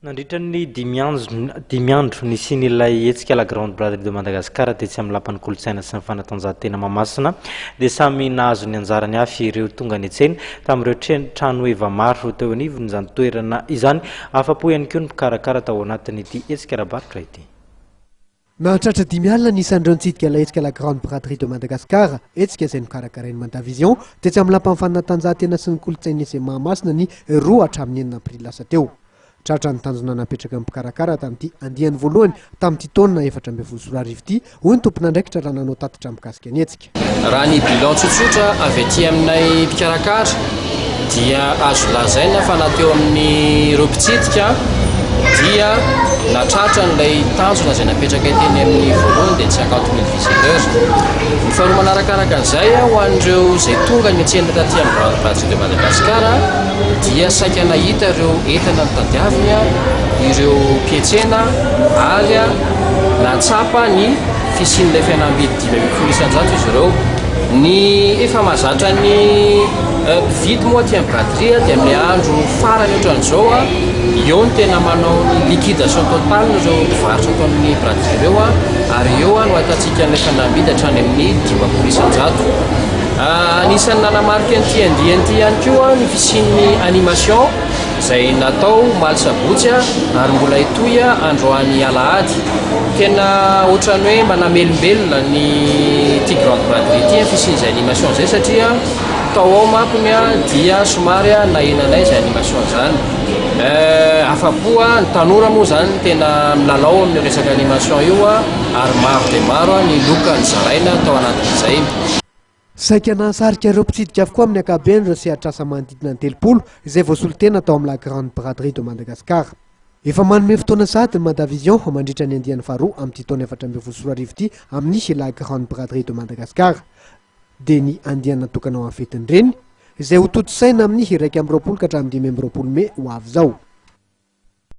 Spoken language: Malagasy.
Nandritra ny dimy andro nisian'ilay hetsika la Grande Braderie de Madagascar tetsy amin'ny lapan'ny kolontsaina sy ny fanatanjahantena Mahamasina dia samy nahazo ny anjarany afy ireo tonga niantsena tamin'ireo trano eva maro teo anivony izany toerana izany. Afa-po ihany koa ny mpikarakara tao anatin'ity hetsika ara-barotra ity. Nahatratra 10 alina nisan'ireo nitsidika ilay hetsika la Grande Braderie de Madagascar, hetsika izay nokarakarain'i Mandavision tetsy amin'ny lapan'ny fanatanjahantena sy ny kolontsaina sy Mahamasina ny 2 hatramin'ny 9 aprily lasa teo. Tratra ny tanjona napetraka amin'ny mpikarakara tamin'ity andiany voalohany tamin'ity taona 14 jolay arivo ity, hoy ny tompon'andraikitra raha nanao tatitra mikasika ny hetsika. Raha ny bilan tsotsotra avy aty aminay mpikarakara dia azo lazaina fa nateo amin'ny ropitsidika dia natratra n'ilay tanjona izay napetraka teny amin'ny voalohany dia 50 000 visiteurs. Ny faharoa manarakaraka an'izay ho an'ireo izay tonga niantsena taty amin'ny Grande Braderie de Madagascar dia saika nahita ireo entana nitadiaviny, ireo mpietsena ary natsapa ny fisian'ilay fihenam-bidy 5,000 isan-jato izy ireo. Ny efa mahazatra ny mpividy moa aty amin'ny braderie dia amin'ny andro farany ohatran'izao eo ny tena manao ny liquidation totale ireo mpivarotra ato amin'ny braderie ireo ary eo no ahitantsika n'ilay fihenam-bidy hatrany amin'ny 50,000 isan-jato. Anisan'ny nanamarika an'ity andiany ihany koa ny fisian'ny animation izay natao omaly sabotsy ary mbola hitohy androany alahady. Tena ohatrany hoe manamelombelona ny ity Grande Braderie ity fisian'izay animation izay satria tao ao mampony dia somary nahenanay izay animation izany. Afa-po ny tanora moa zany tena milalao amin'ny resaka animation io ary maro dia maro ny lokany zaraina tao anatin'izay. Saika nahasarika ireo mpitsidika avokoa amin'ny ankabeny ireo sehatr'asa manodidina ny 30 izay voasolitena tao amin'ny la Grande Braderie de Madagascar. Efa manome fotoana sady ny Mandavision mandritra ny andiany faharoa amin'ity taona 14 jolay arivo ity amin'ny la Grande Braderie de Madagascar. Dia ny andiany natokana ho amin'ny fetin'ireny izay ho toto saina amin'ny 1 amby 20 ka hatramin'ny 5 amby 20 Mey ho avy izao.